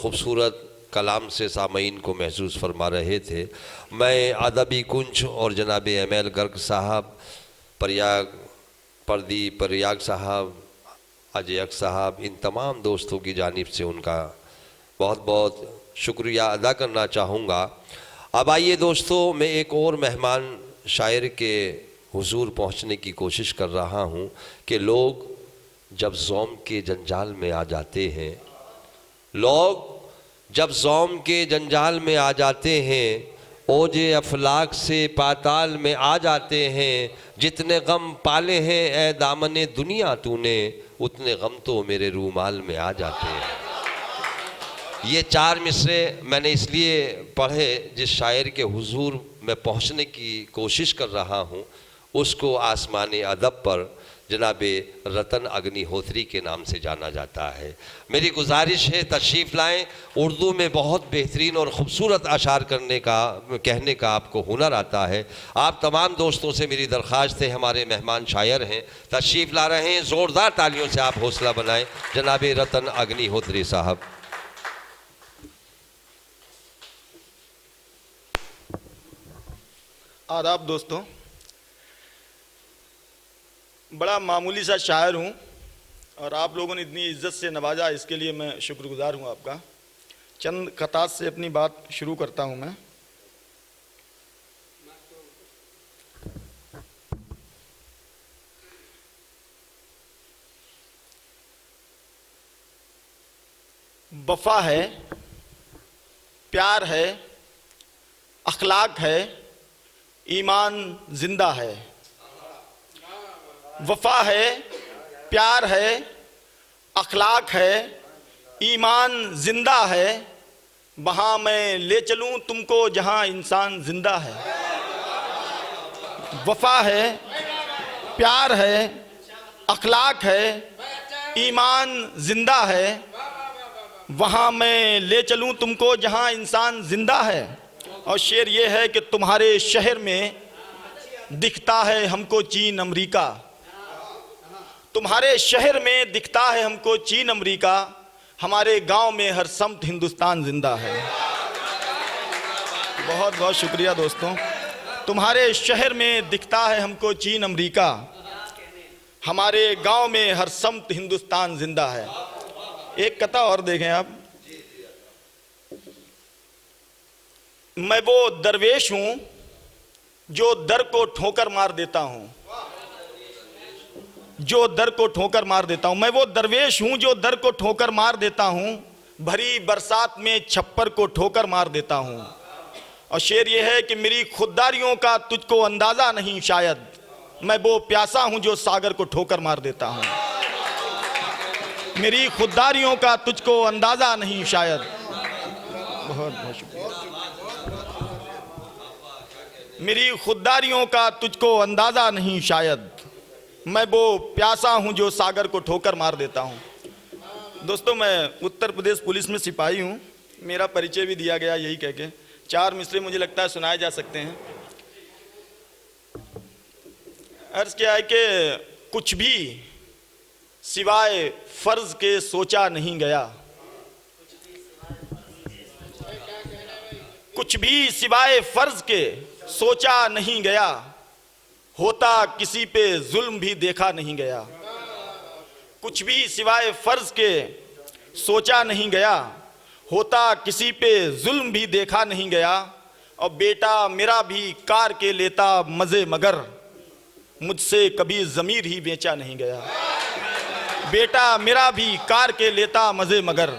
खूबसूरत कलाम से सामईन को महसूस फरमा रहे थे। मैं अदबी कुंज और जनाब एमएल गर्ग साहब, प्रयाग साहब, अजय साहब, इन तमाम दोस्तों की जानिब से उनका बहुत बहुत शुक्रिया अदा करना चाहूँगा। अब आइए दोस्तों, मैं एक और मेहमान शायर के हुजूर पहुँचने की कोशिश कर रहा हूँ कि लोग जब ज़ौम के जंजाल में आ जाते हैं, जब ज़ौम के जंजाल में आ जाते हैं, ओजे अफलाक से पाताल में आ जाते हैं। जितने गम पाले हैं ए दामने दुनिया तूने, उतने गम तो मेरे रूमाल में आ जाते हैं। ये 4 मिसरे मैंने इसलिए पढ़े, जिस शायर के हुजूर में पहुंचने की कोशिश कर रहा हूं उसको आसमानी अदब पर जनाबे रतन अग्निहोत्री के नाम से जाना जाता है। मेरी गुजारिश है तशरीफ़ लाएं। उर्दू में बहुत बेहतरीन और ख़ूबसूरत अशार कहने का आपको हुनर आता है। आप तमाम दोस्तों से मेरी दरख्वास्त है, हमारे मेहमान शायर हैं, तशरीफ़ ला रहे हैं, ज़ोरदार तालियों से आप हौसला बनाएं। जनाबे रतन अग्निहोत्री साहब। आदाब दोस्तों, बड़ा मामूली सा शायर हूँ और आप लोगों ने इतनी इज्जत से नवाजा, इसके लिए मैं शुक्रगुजार हूँ आपका। चंद क़तात से अपनी बात शुरू करता हूँ मैं। वफ़ा है, प्यार है, अखलाक है, ईमान जिंदा है। वफ़ा है, प्यार है, अखलाक है, ईमान जिंदा है। वहाँ मैं ले चलूँ तुमको जहाँ इंसान जिंदा है। वफ़ा है, प्यार है, अखलाक है, ईमान जिंदा है। वहाँ मैं ले चलूँ तुमको जहाँ इंसान जिंदा है। और शेर ये है कि तुम्हारे शहर में दिखता है हमको चीन अमेरिका, तुम्हारे शहर में दिखता है हमको चीन अमेरिका, हमारे गांव में हर समत हिंदुस्तान जिंदा है। बहुत बहुत शुक्रिया दोस्तों। तुम्हारे शहर में दिखता है हमको चीन अमेरिका, हमारे गांव में हर समत हिंदुस्तान जिंदा है। एक कथा और देखें आप। मैं वो दरवेश हूं जो दर को ठोकर मार देता हूं, जो दर को ठोकर मार देता हूं। मैं वो दरवेश हूं जो दर को ठोकर मार देता हूं, भरी बरसात में छप्पर को ठोकर मार देता हूं। और शेर ये है कि मेरी खुददारियों का तुझको अंदाजा नहीं शायद, मैं वो प्यासा हूं जो सागर को ठोकर मार देता हूं। मेरी खुददारियों का तुझको अंदाजा नहीं शायद। बहुत बहुत शुक्रिया। मेरी खुददारियों का तुझको अंदाजा नहीं शायद, मैं वो प्यासा हूं जो सागर को ठोकर मार देता हूं। दोस्तों, मैं उत्तर प्रदेश पुलिस में सिपाही हूं। मेरा परिचय भी दिया गया यही कह के। 4 मिसरे मुझे लगता है सुनाए जा सकते हैं। अर्ज क्या है कि कुछ भी सिवाय फर्ज के सोचा नहीं गया, कुछ भी सिवाय फर्ज के सोचा नहीं गया, होता किसी पे जुल्म भी देखा नहीं गया। कुछ भी सिवाय फर्ज के सोचा नहीं गया, होता किसी पे जुल्म भी देखा नहीं गया। और बेटा मेरा भी कार के लेता मज़े मगर, मुझसे कभी ज़मीर ही बेचा नहीं गया। बेटा मेरा भी कार के लेता मज़े मगर,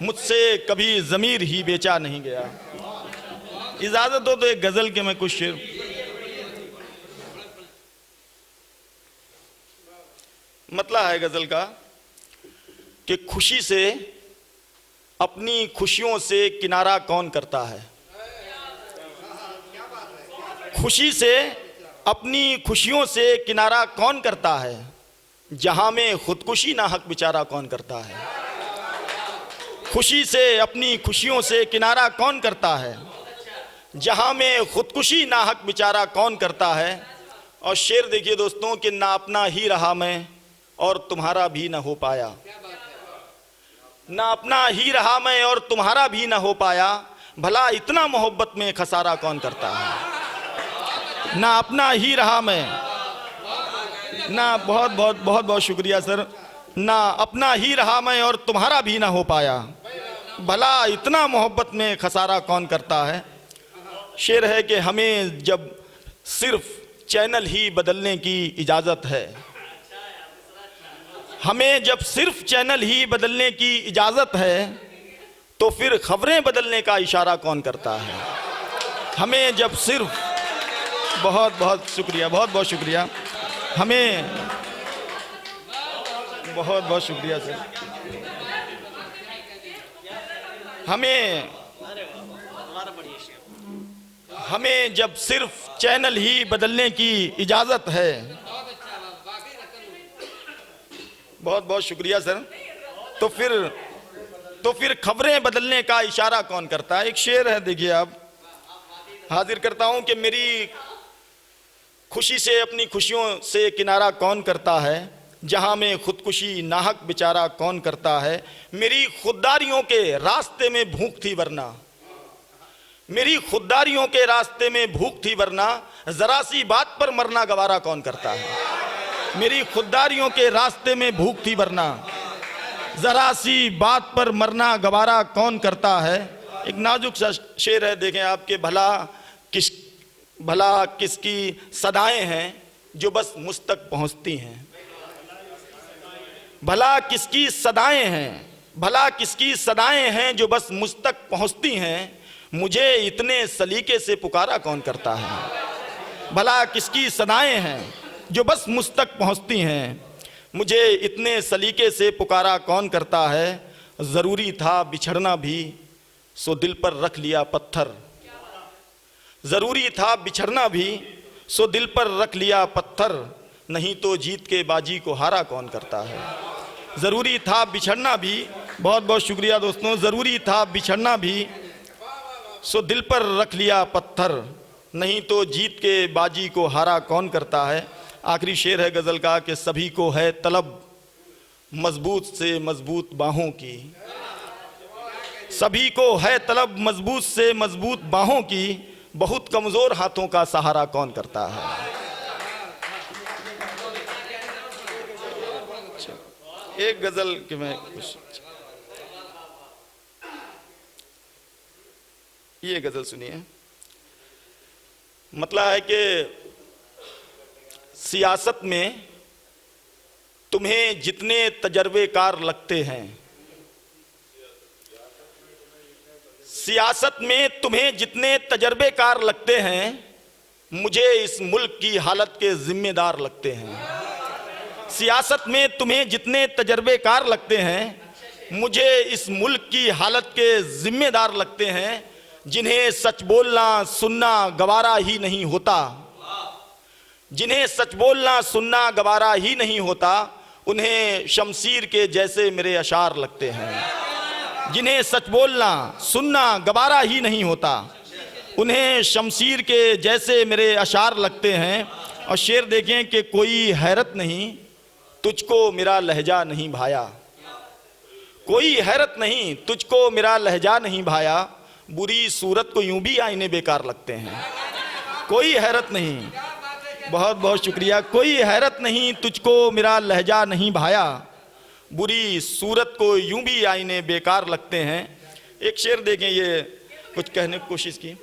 मुझसे कभी ज़मीर ही बेचा नहीं गया। इजाज़त हो तो एक गज़ल के मैं कुछ शेर। मतलब है गज़ल का कि खुशी से अपनी खुशियों से किनारा कौन करता है, खुशी से अपनी खुशियों से किनारा कौन करता है, जहां में खुदकुशी ना हक बेचारा कौन करता है। खुशी से अपनी खुशियों से किनारा कौन करता है, जहां में खुदकुशी ना हक बेचारा कौन करता है। और शेर देखिए दोस्तों कि ना अपना ही रहा मैं और तुम्हारा भी ना हो पाया, ना अपना ही रहा मैं और तुम्हारा भी ना हो पाया, भला इतना मोहब्बत में खसारा कौन करता है। ना अपना ही रहा मैं, ना बहुत बहुत बहुत बहुत शुक्रिया सर। ना अपना ही रहा मैं और तुम्हारा भी ना हो पाया, भला इतना मोहब्बत में खसारा कौन करता है। शेर है कि हमें जब सिर्फ चैनल ही बदलने की इजाज़त है, हमें जब सिर्फ चैनल ही बदलने की इजाज़त है, तो फिर खबरें बदलने का इशारा कौन करता है। हमें जब सिर्फ, बहुत बहुत शुक्रिया, बहुत बहुत शुक्रिया, हमें बहुत बहुत शुक्रिया सर। हमें जब सिर्फ चैनल ही बदलने की इजाज़त है, बहुत बहुत शुक्रिया सर, तो फिर खबरें बदलने का इशारा कौन करता है। एक शेर है, देखिए आप, हाजिर करता हूं कि मेरी खुशी से अपनी खुशियों से किनारा कौन करता है, जहां में खुदकुशी नाहक बेचारा कौन करता है। मेरी खुददारियों के रास्ते में भूख थी वरना, मेरी खुददारियों के रास्ते में भूख थी वरना, जरा सी बात पर मरना गवारा कौन करता है। मेरी खुददारियों के रास्ते में भूख थी वरना, जरा सी बात पर मरना गवारा कौन करता है। एक नाजुक सा शेर है, देखें आपके, भला किसकी सदाएं हैं जो बस मुझ तक पहुंचती हैं। भला किसकी सदाएं हैं, भला किसकी सदाएं हैं जो बस मुझ तक पहुंचती हैं, मुझे इतने सलीके से पुकारा कौन करता है। भला किसकी सदाएं हैं जो बस मुझ तक पहुंचती हैं, मुझे इतने सलीके से पुकारा कौन करता है। ज़रूरी था बिछड़ना भी सो दिल पर रख लिया पत्थर, ज़रूरी था बिछड़ना भी सो दिल पर रख लिया पत्थर, नहीं तो जीत के बाजी को हारा कौन करता है। ज़रूरी था बिछड़ना भी, बहुत बहुत शुक्रिया दोस्तों, ज़रूरी था बिछड़ना भी सो दिल पर रख लिया पत्थर, नहीं तो जीत के बाजी को हारा कौन करता है। आखिरी शेर है गज़ल का कि सभी को है तलब मजबूत से मजबूत बाहों की, सभी को है तलब मजबूत से मजबूत बाहों की, बहुत कमज़ोर हाथों का सहारा कौन करता है। एक गज़ल के मैं कुछ, ये गज़ल सुनिए। मतलब है कि सियासत में तुम्हें जितने तजर्बेकार लगते हैं, सियासत में तुम्हें जितने तजर्बेकार लगते हैं, मुझे इस मुल्क की हालत के जिम्मेदार लगते हैं। सियासत में तुम्हें जितने तजर्बेकार लगते हैं, मुझे इस मुल्क की हालत के जिम्मेदार लगते हैं, जिन्हें सच बोलना सुनना गवारा ही नहीं होता, जिन्हें सच बोलना सुनना गवारा ही नहीं होता, उन्हें शमशीर के जैसे मेरे अशार लगते हैं। जिन्हें सच बोलना सुनना गवारा ही नहीं होता, उन्हें शमशीर के जैसे मेरे अशार लगते हैं। और शेर देखें कि कोई हैरत नहीं तुझको मेरा लहजा नहीं भाया, कोई हैरत नहीं तुझको मेरा लहजा नहीं भाया, बुरी सूरत को यूं भी आईने बेकार लगते हैं। कोई हैरत नहीं, बहुत बहुत शुक्रिया, कोई हैरत नहीं तुझको मेरा लहजा नहीं भाया, बुरी सूरत को यूं भी आईने बेकार लगते हैं। एक शेर देखें, ये कुछ कहने की कोशिश की,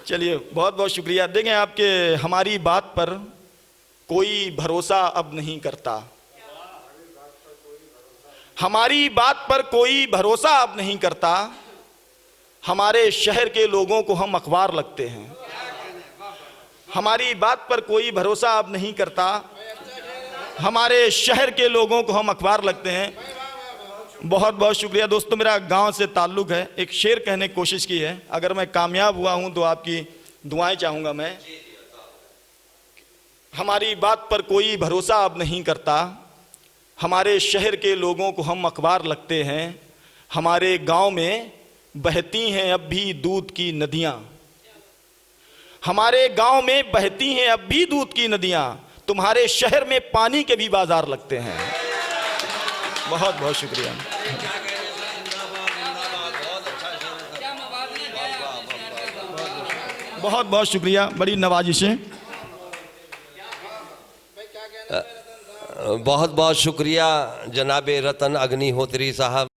चलिए बहुत बहुत शुक्रिया। देखें आपके, हमारी बात पर कोई भरोसा अब नहीं करता, हमारी बात पर कोई भरोसा अब नहीं करता, हमारे शहर के लोगों को हम अखबार लगते हैं। हमारी बात पर कोई भरोसा अब नहीं करता, हमारे शहर के लोगों को हम अखबार लगते हैं। बहुत बहुत शुक्रिया दोस्तों, मेरा गांव से ताल्लुक़ है। एक शेर कहने की कोशिश की है, अगर मैं कामयाब हुआ हूं तो आपकी दुआएं चाहूँगा मैं। हमारी बात पर कोई भरोसा अब नहीं करता, हमारे शहर के लोगों को हम अखबार लगते हैं, हमारे गांव में बहती हैं अब भी दूध की नदियाँ, हमारे गांव में बहती हैं अब भी दूध की नदियाँ, तुम्हारे शहर में पानी के भी बाजार लगते हैं। बहुत बहुत शुक्रिया। बहुत बहुत शुक्रिया, बड़ी नवाजिशें। बहुत बहुत शुक्रिया जनाब रतन अग्निहोत्री साहब।